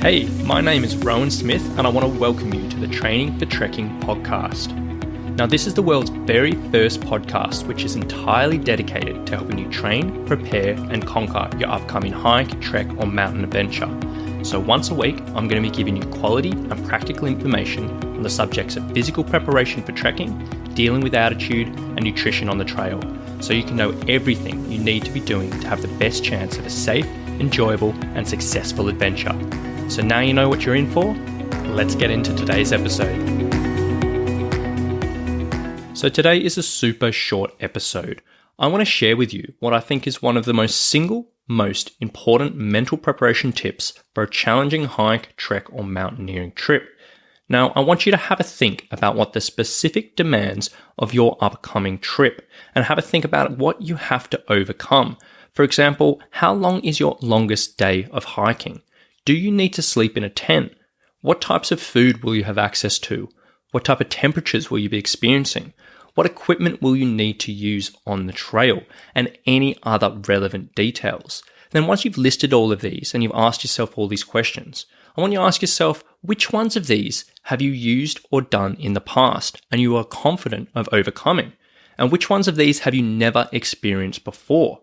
Hey, my name is Rowan Smith and I want to welcome you to the Training for Trekking podcast. Now, this is the world's very first podcast which is entirely dedicated to helping you train, prepare and conquer your upcoming hike, trek or mountain adventure. So once a week, I'm going to be giving you quality and practical information on the subjects of physical preparation for trekking, dealing with altitude and nutrition on the trail, so you can know everything you need to be doing to have the best chance of a safe, enjoyable and successful adventure. So now you know what you're in for, let's get into today's episode. So today is a super short episode. I want to share with you what I think is one of the most important mental preparation tips for a challenging hike, trek or mountaineering trip. Now, I want you to have a think about what the specific demands of your upcoming trip and have a think about what you have to overcome. For example, how long is your longest day of hiking? Do you need to sleep in a tent? What types of food will you have access to? What type of temperatures will you be experiencing? What equipment will you need to use on the trail? And any other relevant details. Then once you've listed all of these and you've asked yourself all these questions, I want you to ask yourself, which ones of these have you used or done in the past and you are confident of overcoming? And which ones of these have you never experienced before?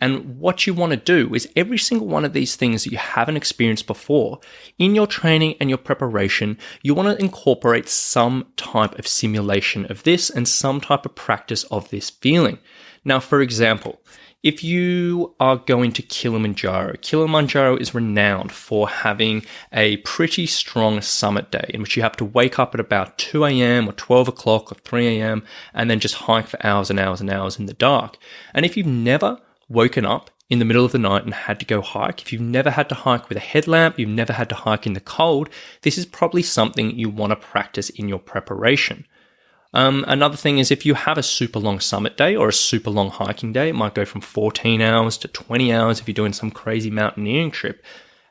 And what you want to do is every single one of these things that you haven't experienced before, in your training and your preparation, you want to incorporate some type of simulation of this and some type of practice of this feeling. Now, for example, if you are going to Kilimanjaro is renowned for having a pretty strong summit day in which you have to wake up at about 2 a.m. or 12 o'clock or 3 a.m. and then just hike for hours and hours and hours in the dark. And if you've never woken up in the middle of the night and had to go hike, if you've never had to hike with a headlamp, you've never had to hike in the cold, this is probably something you want to practice in your preparation. Another thing is if you have a super long summit day or a super long hiking day, it might go from 14 hours to 20 hours if you're doing some crazy mountaineering trip.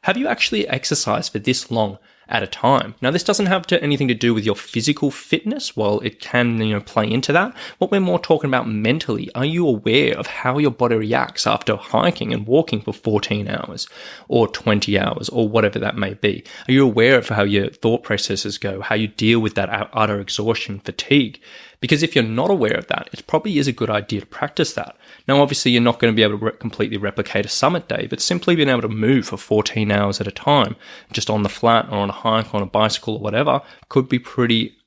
Have you actually exercised for this long at a time? Now, this doesn't have anything to do with your physical fitness. Well, it can, play into that. What we're more talking about mentally, are you aware of how your body reacts after hiking and walking for 14 hours or 20 hours or whatever that may be? Are you aware of how your thought processes go, how you deal with that utter exhaustion, fatigue? Because if you're not aware of that, it probably is a good idea to practice that. Now, obviously, you're not going to be able to completely replicate a summit day, but simply being able to move for 14 hours at a time, just on the flat or on a hike, on a bicycle or whatever, could be pretty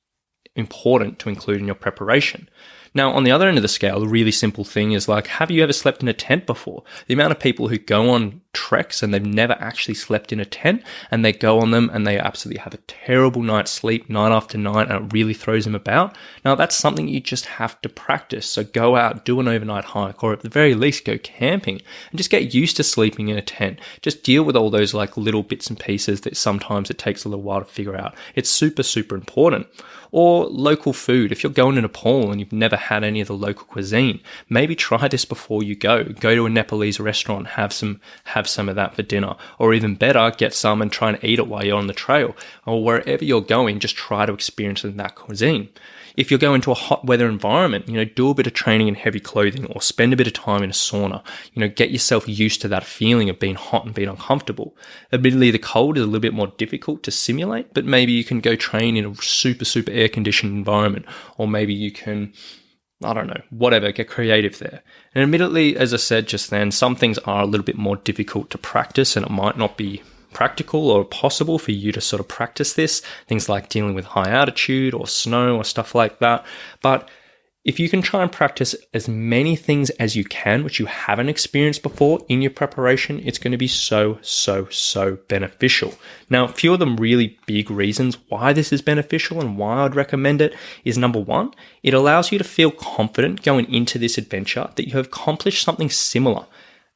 important to include in your preparation. Now, on the other end of the scale, the really simple thing is like, have you ever slept in a tent before? The amount of people who go on treks and they've never actually slept in a tent and they go on them and they absolutely have a terrible night's sleep night after night and it really throws them about. Now, that's something you just have to practice. So go out, do an overnight hike, or at the very least go camping and just get used to sleeping in a tent. Just deal with all those like little bits and pieces that sometimes it takes a little while to figure out. It's super, super important. Or local food. If you're going to Nepal and you've never had any of the local cuisine, maybe try this before you go. Go to a Nepalese restaurant, have some of that for dinner. Or even better, get some and try and eat it while you're on the trail. Or wherever you're going, just try to experience that cuisine. If you're going to a hot weather environment, do a bit of training in heavy clothing or spend a bit of time in a sauna. Get yourself used to that feeling of being hot and being uncomfortable. Admittedly, the cold is a little bit more difficult to simulate, but maybe you can go train in a super, super air-conditioned environment, or maybe you can, whatever, get creative there. And admittedly, as I said just then, some things are a little bit more difficult to practice and it might not be practical or possible for you to sort of practice this, things like dealing with high altitude or snow or stuff like that. But if you can try and practice as many things as you can, which you haven't experienced before in your preparation, it's going to be so, so, so beneficial. Now, a few of the really big reasons why this is beneficial and why I'd recommend it is, number one, it allows you to feel confident going into this adventure that you have accomplished something similar.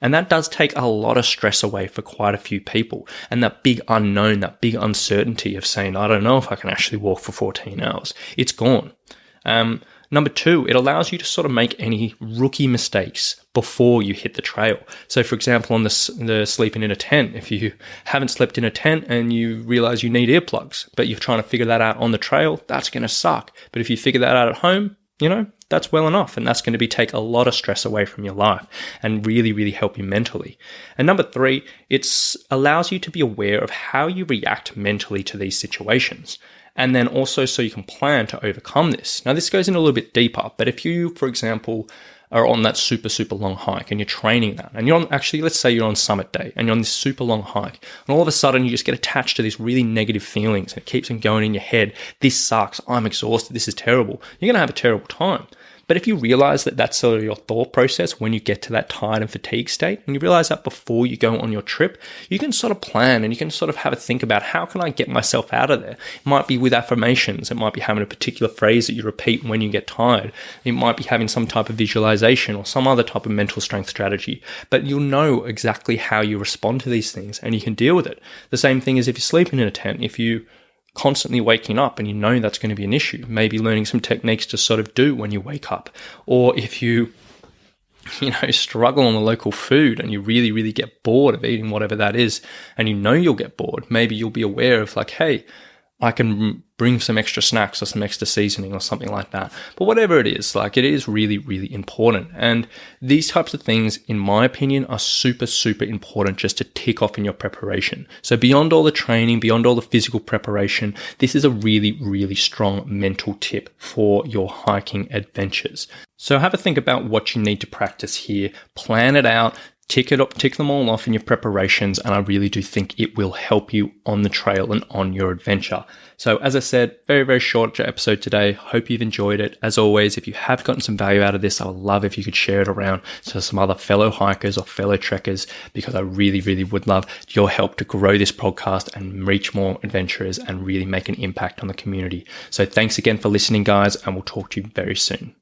And that does take a lot of stress away for quite a few people. And that big unknown, that big uncertainty of saying, I don't know if I can actually walk for 14 hours. It's gone. Number two, it allows you to sort of make any rookie mistakes before you hit the trail. So for example, on the sleeping in a tent, if you haven't slept in a tent and you realize you need earplugs, but you're trying to figure that out on the trail, that's going to suck. But if you figure that out at home, that's well enough. And that's going to take a lot of stress away from your life and really, really help you mentally. And number 3, it allows you to be aware of how you react mentally to these situations. And then also so you can plan to overcome this. Now, this goes in a little bit deeper, but if you, for example, are on that super, super long hike and you're training that, and you're on, actually, let's say you're on summit day and you're on this super long hike, and all of a sudden you just get attached to these really negative feelings and it keeps on going in your head. This sucks. I'm exhausted. This is terrible. You're going to have a terrible time. But if you realize that that's sort of your thought process when you get to that tired and fatigued state, and you realize that before you go on your trip, you can sort of plan and you can sort of have a think about how can I get myself out of there? It might be with affirmations. It might be having a particular phrase that you repeat when you get tired. It might be having some type of visualization or some other type of mental strength strategy. But you'll know exactly how you respond to these things and you can deal with it. The same thing as if you're sleeping in a tent. If you constantly waking up and you know that's going to be an issue, maybe learning some techniques to sort of do when you wake up. Or if you struggle on the local food and you really, really get bored of eating whatever that is, and you know you'll get bored, maybe you'll be aware of like, hey, I can bring some extra snacks or some extra seasoning or something like that. But whatever it is, like, it is really, really important. And these types of things, in my opinion, are super, super important just to tick off in your preparation. So beyond all the training, beyond all the physical preparation, this is a really, really strong mental tip for your hiking adventures. So have a think about what you need to practice here, plan it out, tick them all off in your preparations, and I really do think it will help you on the trail and on your adventure. So as I said, very, very short episode today. Hope you've enjoyed it. As always, if you have gotten some value out of this, I would love if you could share it around to some other fellow hikers or fellow trekkers, because I really, really would love your help to grow this podcast and reach more adventurers and really make an impact on the community. So thanks again for listening, guys, and we'll talk to you very soon.